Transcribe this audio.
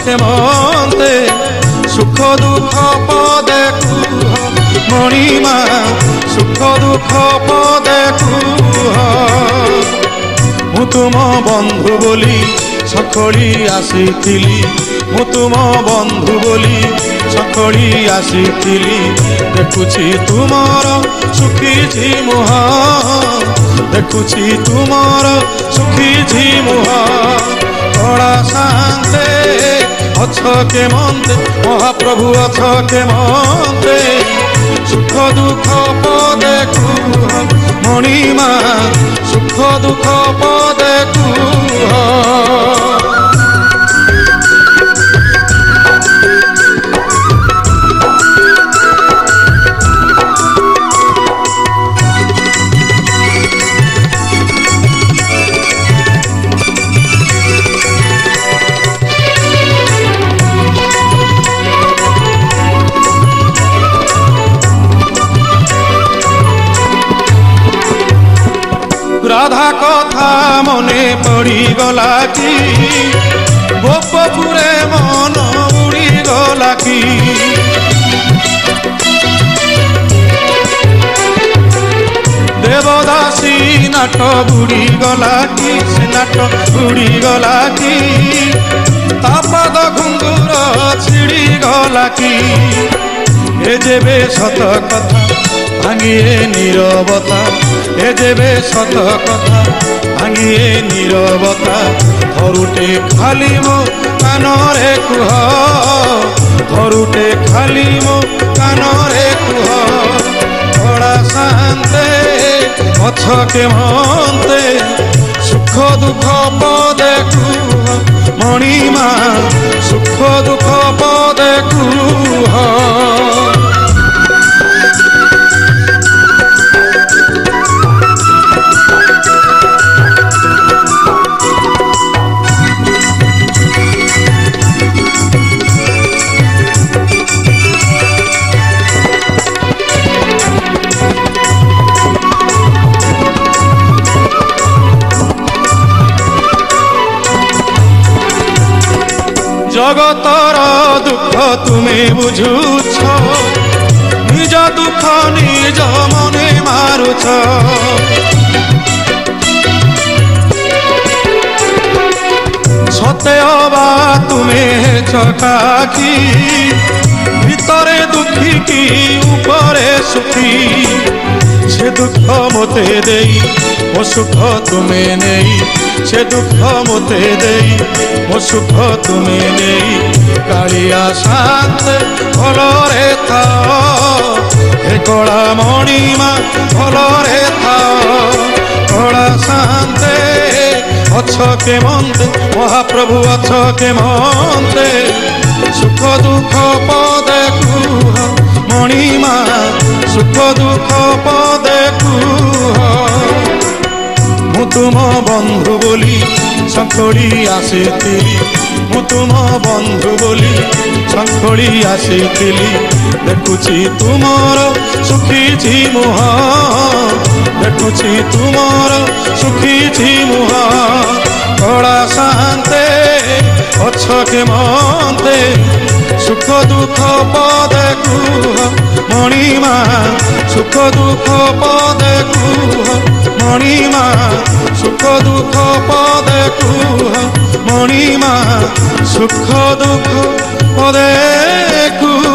କେମନ୍ତେ ସୁଖ ଦୁଃଖ ପଦେ କୁହ ମଣିମା ସୁଖ ଦୁଃଖ ପଦେ କୁହ। ମୁଁ ତୁମ ବନ୍ଧୁ ବୋଲି ସଖଳି ଆସିଥିଲି, ମୁଁ ତୁମ ବନ୍ଧୁ ବୋଲି ସଖଳି ଆସିଥିଲି। ଦେଖୁଛି ତୁମର ଶୁଖିଛି ମୁହଁ, ଦେଖୁଛି ତୁମର ଶୁଖିଛି ମୁହଁ। କଳା ଶାନ୍ତେ ଅଛ କେମନ୍ତେ ମହାପ୍ରଭୁ ଅଛ କେମନ୍ତେ ସୁଖ ଦୁଃଖ ପଦେ କୁହ ମଣିମା ସୁଖ ଦୁଃଖ ପଦେ କୁହ। রাধা কথা মনে পড়িগলা কি, গোপপুরে মন উড়িগলা কি। দেবদাসী নাট বুড়িগলা কি, সে নাট বুড়িগলা কি। তাপদ ঘুঙ্গুর ছিড়িগলা কি। এ যেবে সত কথা ভাঙিয়ে নীরবতা, এ যেবে সত কথা ভাঙিয়ে নীরবতা। ধরুটে খালি মো কানরে কুহ, ধরুটে খালি মো কানরে কুহ। কড়া শান্তে অছ কেমন্তে সুখ দুঃখ পদে কুহ মণিমা সুখ দুঃখ পদে কুহ। জগতর দুঃখ তুমি বুঝুছ, নিজ দুঃখ নিজ মনে মারুছ। সতে অবা তুমি চকাকি, ভিতরে দুঃখী কি উপরে সুখী। সে দুঃখ মতে দেই ও সুখ তুমি নেই, সে দুঃখ মতে দেই ও সুখ তুমি নেই। কালিয়া শান্তে ভলরে থাও, হে কলা মণিমা ভলরে থাও। কলা শান্তে অছ কেমন্তে মহাপ্রভু অছ কেমন্তে সুখ দুঃখ পদে কুহ মণিমা সুখ দুঃখ পদে কুহ। ମୁଁ ତୁମ ବନ୍ଧୁ ବୋଲି ସଖଳି ଆସିଥିଲି, ମୁଁ ତୁମ ବନ୍ଧୁ ବୋଲି ସଖଳି ଆସିଥିଲି। ଦେଖୁଛି ତୁମର ଶୁଖିଛି ମୁହଁ, ଦେଖୁଛି ତୁମର ଶୁଖିଛି ମୁହଁ। କଳା ଶାନ୍ତେ ଅଛ କେମନ୍ତେ ସୁଖ ଦୁଃଖ ପଦେ କୁହ ମଣିମା ସୁଖ ଦୁଃଖ ପଦେ କୁହ ମଣିମା ସୁଖ ଦୁଃଖ ପଦେ କୁହ ମଣିମା ସୁଖ ଦୁଃଖ ପଦେ କୁହ।